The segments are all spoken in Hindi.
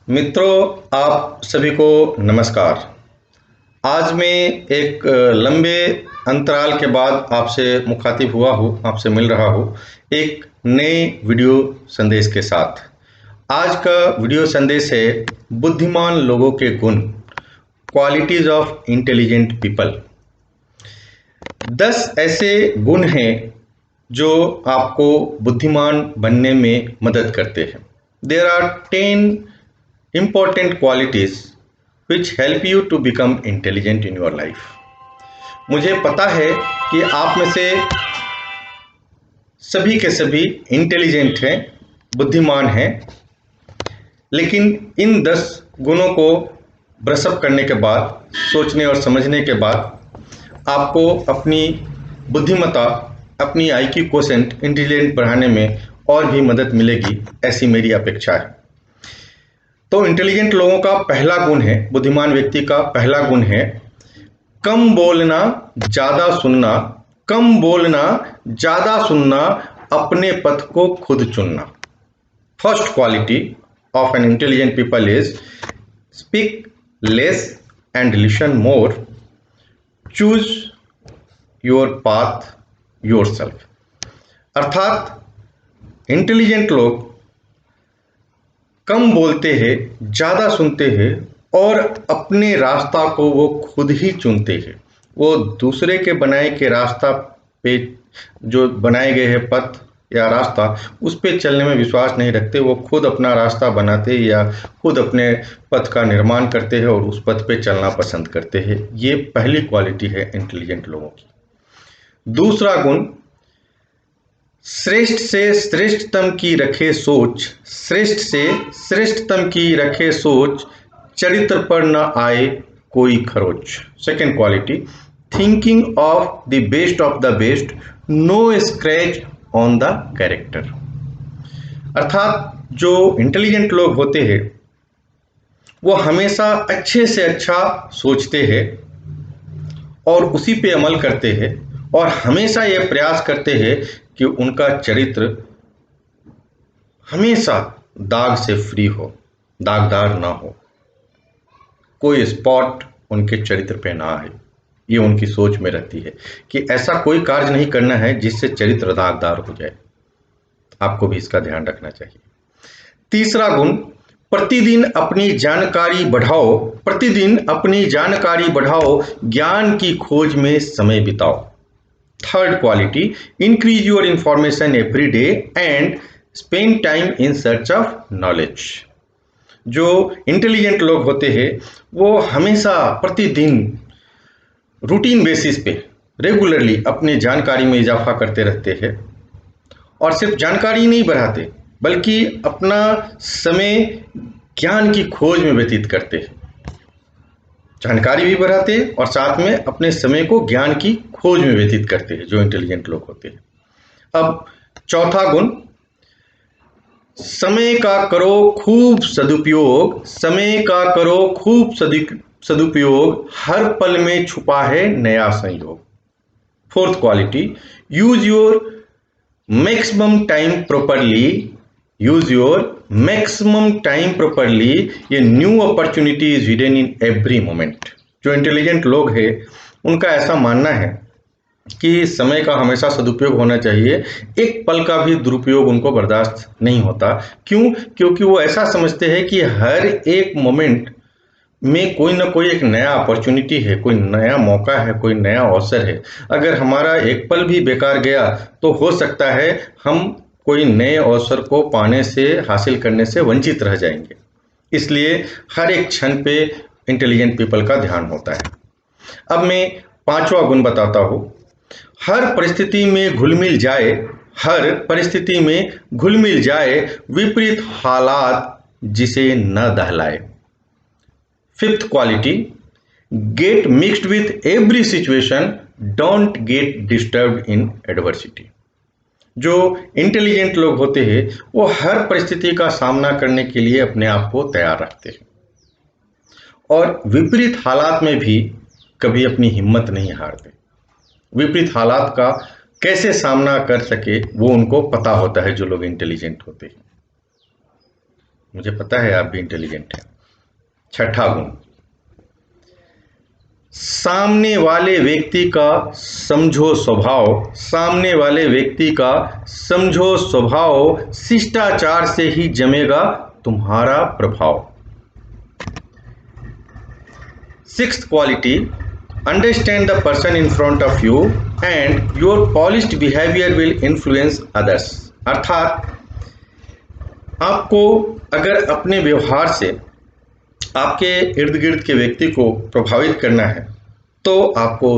मित्रों, आप सभी को नमस्कार। आज मैं एक लंबे अंतराल के बाद आपसे मुखातिब हुआ हूँ, आपसे मिल रहा हूँ एक नए वीडियो संदेश के साथ। आज का वीडियो संदेश है बुद्धिमान लोगों के गुण, क्वालिटीज ऑफ इंटेलिजेंट पीपल। 10 ऐसे गुण हैं जो आपको बुद्धिमान बनने में मदद करते हैं। There are 10 important qualities which help you to become intelligent in your life। मुझे पता है कि आप में से सभी के सभी इंटेलिजेंट हैं, बुद्धिमान हैं, लेकिन इन 10 गुणों को ब्रशअप करने के बाद, सोचने और समझने के बाद आपको अपनी बुद्धिमत्ता, अपनी IQ क्वोशेंट, इंटेलिजेंट बढ़ाने में और भी मदद मिलेगी, ऐसी मेरी अपेक्षा है। तो इंटेलिजेंट लोगों का पहला गुण है, बुद्धिमान व्यक्ति का पहला गुण है कम बोलना ज्यादा सुनना। कम बोलना ज्यादा सुनना, अपने पथ को खुद चुनना। First quality of an intelligent people is speak less and listen more, choose your path yourself. अर्थात इंटेलिजेंट लोग कम बोलते हैं, ज़्यादा सुनते हैं और अपने रास्ता को वो खुद ही चुनते हैं। वो दूसरे के बनाए के रास्ता पे, जो बनाए गए हैं पथ या रास्ता, उस पे चलने में विश्वास नहीं रखते। वो खुद अपना रास्ता बनाते या खुद अपने पथ का निर्माण करते हैं और उस पथ पे चलना पसंद करते हैं। ये पहली क्वालिटी है इंटेलिजेंट लोगों की। दूसरा गुण, श्रेष्ठ से श्रेष्ठतम की रखे सोच। श्रेष्ठ से श्रेष्ठतम की रखे सोच, चरित्र पर न आए कोई खरोच। Second quality, thinking of the best, no scratch on the character. अर्थात जो इंटेलिजेंट लोग होते हैं वो हमेशा अच्छे से अच्छा सोचते हैं और उसी पे अमल करते हैं और हमेशा ये प्रयास करते हैं कि उनका चरित्र हमेशा दाग से फ्री हो, दागदार ना हो, कोई स्पॉट उनके चरित्र पे ना आए। ये उनकी सोच में रहती है कि ऐसा कोई कार्य नहीं करना है जिससे चरित्र दागदार हो जाए। आपको भी इसका ध्यान रखना चाहिए। तीसरा गुण, प्रतिदिन अपनी जानकारी बढ़ाओ। प्रतिदिन अपनी जानकारी बढ़ाओ, ज्ञान की खोज में समय बिताओ। Third quality, increase your information every day and spend time in search of knowledge. जो इंटेलिजेंट लोग होते हैं वो हमेशा प्रतिदिन रूटीन बेसिस पे रेगुलरली अपनी जानकारी में इजाफा करते रहते हैं और सिर्फ जानकारी नहीं बढ़ाते बल्कि अपना समय ज्ञान की खोज में व्यतीत करते हैं। जानकारी भी बढ़ाते हैं और साथ में अपने समय को ज्ञान की खोज में व्यतीत करते हैं, जो इंटेलिजेंट लोग होते हैं। अब चौथा गुण, समय का करो खूब सदुपयोग। समय का करो खूब सदुपयोग, हर पल में छुपा है नया संयोग। Fourth quality, use your maximum time properly. Use your maximum time properly, ये new opportunity is hidden in every moment. जो इंटेलिजेंट लोग हैं उनका ऐसा मानना है कि समय का हमेशा सदुपयोग होना चाहिए, एक पल का भी दुरुपयोग उनको बर्दाश्त नहीं होता। क्यों? क्योंकि वो ऐसा समझते हैं कि हर एक मोमेंट में कोई ना कोई एक नया अपॉर्चुनिटी है, कोई नया मौका है, कोई नया अवसर है। अगर हमारा एक पल भी बेकार गया तो हो सकता है हम कोई नए अवसर को पाने से, हासिल करने से वंचित रह जाएंगे। इसलिए हर एक क्षण पे इंटेलिजेंट पीपल का ध्यान होता है। अब मैं पांचवा गुण बताता हूँ, हर परिस्थिति में घुल मिल जाए। हर परिस्थिति में घुल मिल जाए, विपरीत हालात जिसे न दहलाए। Fifth quality, get mixed with every situation, don't get disturbed in adversity. जो इंटेलिजेंट लोग होते हैं वो हर परिस्थिति का सामना करने के लिए अपने आप को तैयार रखते हैं और विपरीत हालात में भी कभी अपनी हिम्मत नहीं हारते। विपरीत हालात का कैसे सामना कर सके वो उनको पता होता है, जो लोग इंटेलिजेंट होते हैं। मुझे पता है आप भी इंटेलिजेंट हैं। छठा गुण, सामने वाले व्यक्ति का समझो स्वभाव, सामने वाले व्यक्ति का समझो स्वभाव, शिष्टाचार से ही जमेगा तुम्हारा प्रभाव। Sixth quality, understand the person in front of you and your polished behaviour will influence others. अर्थात आपको अगर अपने व्यवहार से आपके इर्द गिर्द के व्यक्ति को प्रभावित करना है तो आपको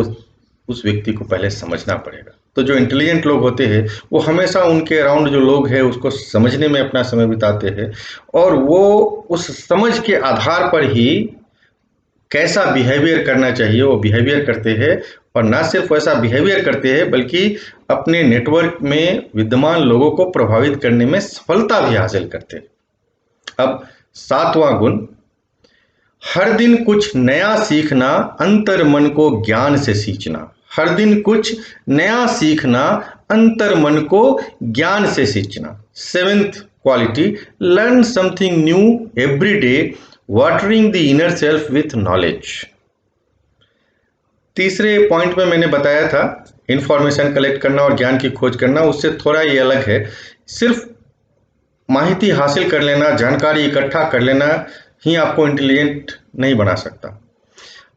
उस व्यक्ति को पहले समझना पड़ेगा। तो जो इंटेलिजेंट लोग होते हैं वो हमेशा उनके अराउंड जो लोग हैं उसको समझने में अपना समय बिताते हैं और वो उस समझ के आधार पर ही कैसा बिहेवियर करना चाहिए वो बिहेवियर करते हैं। और ना सिर्फ वैसा बिहेवियर करते हैं बल्कि अपने नेटवर्क में विद्यमान लोगों को प्रभावित करने में सफलता भी हासिल करते हैं। अब सातवां गुण, हर दिन कुछ नया सीखना, अंतर मन को ज्ञान से सींचना। हर दिन कुछ नया सीखना, अंतर मन को ज्ञान से सींचना। Seventh quality, learn something new every day, watering the inner self with knowledge. तीसरे पॉइंट में मैंने बताया था इंफॉर्मेशन कलेक्ट करना और ज्ञान की खोज करना, उससे थोड़ा ये अलग है। सिर्फ माहिती हासिल कर लेना, जानकारी इकट्ठा कर लेना ही आपको इंटेलिजेंट नहीं बना सकता।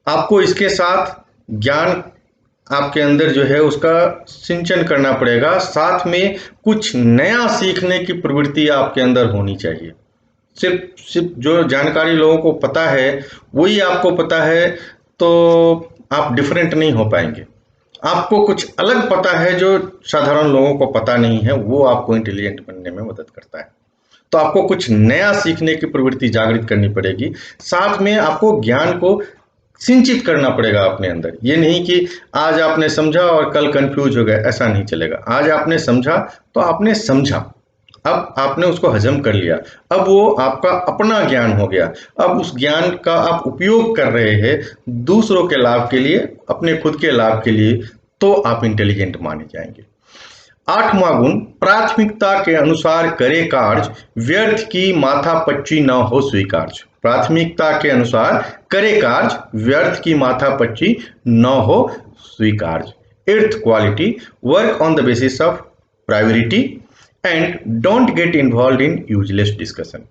आपको इसके साथ ज्ञान आपके अंदर जो है उसका सिंचन करना पड़ेगा, साथ में कुछ नया सीखने की प्रवृत्ति आपके अंदर होनी चाहिए। सिर्फ जो जानकारी लोगों को पता है वही आपको पता है तो आप डिफरेंट नहीं हो पाएंगे। आपको कुछ अलग पता है जो साधारण लोगों को पता नहीं है, वो आपको इंटेलिजेंट बनने में मदद करता है। तो आपको कुछ नया सीखने की प्रवृत्ति जागृत करनी पड़ेगी, साथ में आपको ज्ञान को सिंचित करना पड़ेगा अपने अंदर। ये नहीं कि आज आपने समझा और कल कंफ्यूज हो गए, ऐसा नहीं चलेगा। आज आपने समझा तो आपने समझा, अब आपने उसको हजम कर लिया, अब वो आपका अपना ज्ञान हो गया। अब उस ज्ञान का आप उपयोग कर रहे हैं दूसरों के लाभ के लिए, अपने खुद के लाभ के लिए, तो आप इंटेलिजेंट माने जाएंगे। आठवां गुण, प्राथमिकता के अनुसार करे कार्य, व्यर्थ की माथापच्ची न हो स्वीकार्य। प्राथमिकता के अनुसार करे कार्य, व्यर्थ की माथापच्ची न हो स्वीकार्य। Eighth quality, work on the basis of priority and don't get involve in useless discussion.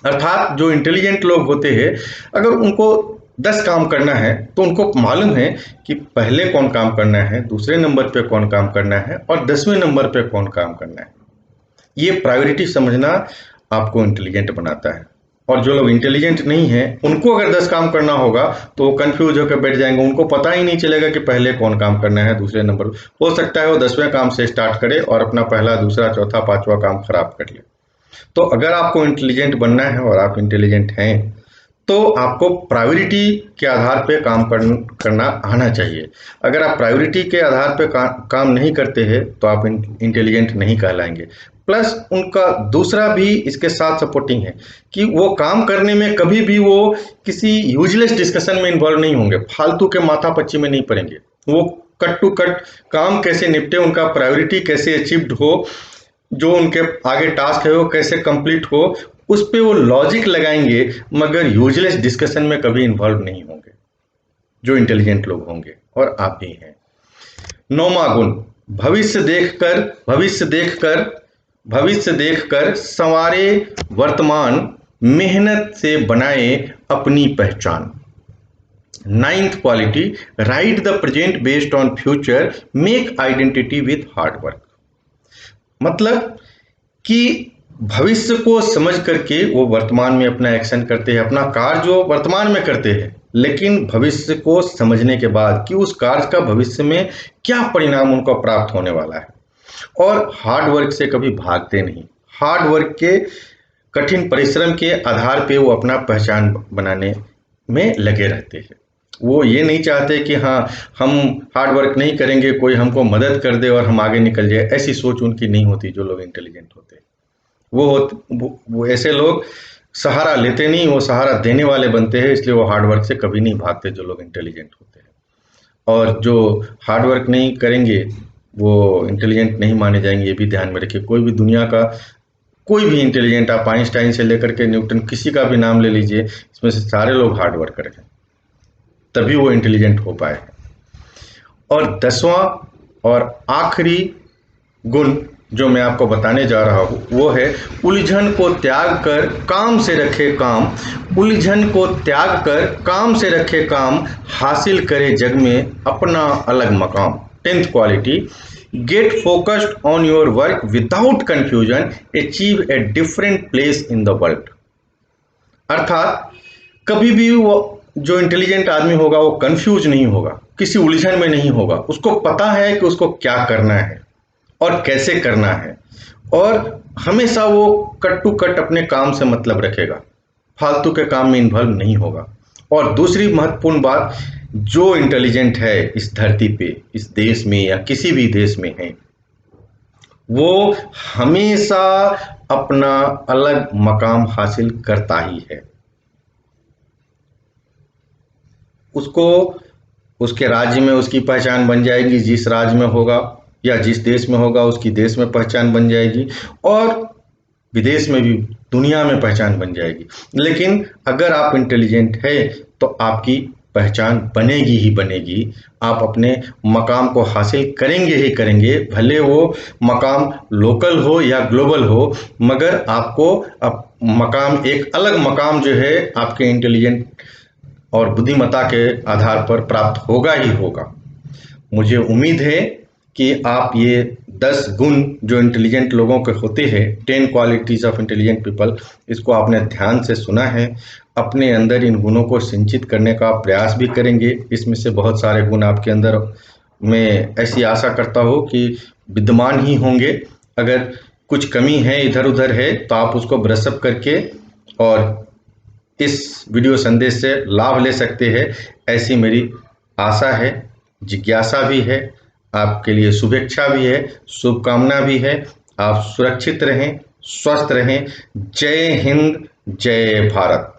अर्थात जो इंटेलिजेंट लोग होते हैं अगर उनको 10 काम करना है तो उनको मालूम है कि पहले कौन काम करना है, दूसरे नंबर पे कौन काम करना है और 10वें नंबर पे कौन काम करना है। ये प्रायोरिटी समझना आपको इंटेलिजेंट बनाता है। और जो लोग इंटेलिजेंट नहीं है उनको अगर 10 काम करना होगा तो वो कंफ्यूज होकर बैठ जाएंगे, उनको पता ही नहीं चलेगा कि पहले कौन काम करना है, दूसरे नंबर। हो सकता है वो 10वें काम से स्टार्ट करे और अपना पहला, दूसरा, चौथा, पांचवा काम खराब कर ले। तो अगर आपको इंटेलिजेंट बनना है और आप इंटेलिजेंट हैं तो आपको प्रायोरिटी के आधार पे काम करना आना चाहिए। अगर आप प्रायोरिटी के आधार पे काम नहीं करते हैं तो आप इंटेलिजेंट नहीं कहलाएंगे। प्लस उनका दूसरा भी इसके साथ सपोर्टिंग है कि वो काम करने में कभी भी वो किसी यूजलेस डिस्कशन में इन्वॉल्व नहीं होंगे, फालतू के माथापच्ची में नहीं पड़ेंगे। वो कट टू कट काम कैसे निपटे, उनका प्रायोरिटी कैसे अचीव्ड हो, जो उनके आगे टास्क है वो कैसे कंप्लीट हो, उस पे वो लॉजिक लगाएंगे, मगर यूजलेस डिस्कशन में कभी इन्वॉल्व नहीं होंगे, जो इंटेलिजेंट लोग होंगे, और आप भी हैं। नौवां गुण, भविष्य देखकर संवारे वर्तमान, मेहनत से बनाए अपनी पहचान। Ninth quality, right the present based on future, make identity with hard work. मतलब कि भविष्य को समझ करके वो वर्तमान में अपना एक्शन करते हैं, अपना कार्य जो वर्तमान में करते हैं, लेकिन भविष्य को समझने के बाद कि उस कार्य का भविष्य में क्या परिणाम उनको प्राप्त होने वाला है। और हार्ड वर्क से कभी भागते नहीं, हार्ड वर्क के कठिन परिश्रम के आधार पे वो अपना पहचान बनाने में लगे रहते हैं। वो ये नहीं चाहते कि हाँ हम हार्ड वर्क नहीं करेंगे, कोई हमको मदद कर दे और हम आगे निकल जाए, ऐसी सोच उनकी नहीं होती। जो लोग इंटेलिजेंट होते हैं वो ऐसे लोग सहारा लेते नहीं, वो सहारा देने वाले बनते हैं, इसलिए वो हार्ड वर्क से कभी नहीं भागते जो लोग इंटेलिजेंट होते हैं। और जो हार्ड वर्क नहीं करेंगे वो इंटेलिजेंट नहीं माने जाएंगे, ये भी ध्यान में रखिए। कोई भी दुनिया का कोई भी इंटेलिजेंट, आप आइंस्टाइन से लेकर के न्यूटन, किसी का भी नाम ले लीजिए, इसमें से सारे लोग हार्ड वर्कर हैं, तभी वो इंटेलिजेंट हो पाए। और 10वां और आखिरी गुण जो मैं आपको बताने जा रहा हूँ वो है उलझन को त्याग कर काम से रखे काम। उलझन को त्याग कर काम से रखे काम, हासिल करे जग में अपना अलग मकाम। 10th quality, get focused on your work without confusion, achieve a different place in the world. अर्थात कभी भी वो जो इंटेलिजेंट आदमी होगा वो कंफ्यूज नहीं होगा, किसी उलझन में नहीं होगा, उसको पता है कि उसको क्या करना है और कैसे करना है, और हमेशा वो कट टू कट अपने काम से मतलब रखेगा, फालतू के काम में इन्वॉल्व नहीं होगा। और दूसरी महत्वपूर्ण बात, जो इंटेलिजेंट है इस धरती पे, इस देश में या किसी भी देश में है, वो हमेशा अपना अलग मकाम हासिल करता ही है। उसको उसके राज्य में उसकी पहचान बन जाएगी, जिस राज्य में होगा या जिस देश में होगा उसकी देश में पहचान बन जाएगी, और विदेश में भी, दुनिया में पहचान बन जाएगी। लेकिन अगर आप इंटेलिजेंट है तो आपकी पहचान बनेगी ही बनेगी, आप अपने मकाम को हासिल करेंगे ही करेंगे, भले वो मकाम लोकल हो या ग्लोबल हो, मगर आपको मकाम, एक अलग मकाम जो है आपके इंटेलिजेंट और बुद्धिमत्ता के आधार पर प्राप्त होगा ही होगा। मुझे उम्मीद है कि आप ये 10 गुण जो इंटेलिजेंट लोगों के होते हैं, 10 क्वालिटीज ऑफ इंटेलिजेंट पीपल, इसको आपने ध्यान से सुना है। अपने अंदर इन गुणों को सिंचित करने का प्रयास भी करेंगे। इसमें से बहुत सारे गुण आपके अंदर, मैं ऐसी आशा करता हूँ कि विद्यमान ही होंगे। अगर कुछ कमी है, इधर उधर है, तो आप उसको ब्रश अप करके और इस वीडियो संदेश से लाभ ले सकते हैं, ऐसी मेरी आशा है, जिज्ञासा भी है, आपके लिए शुभेच्छा भी है, शुभकामना भी है। आप सुरक्षित रहें, स्वस्थ रहें। जय हिंद, जय भारत।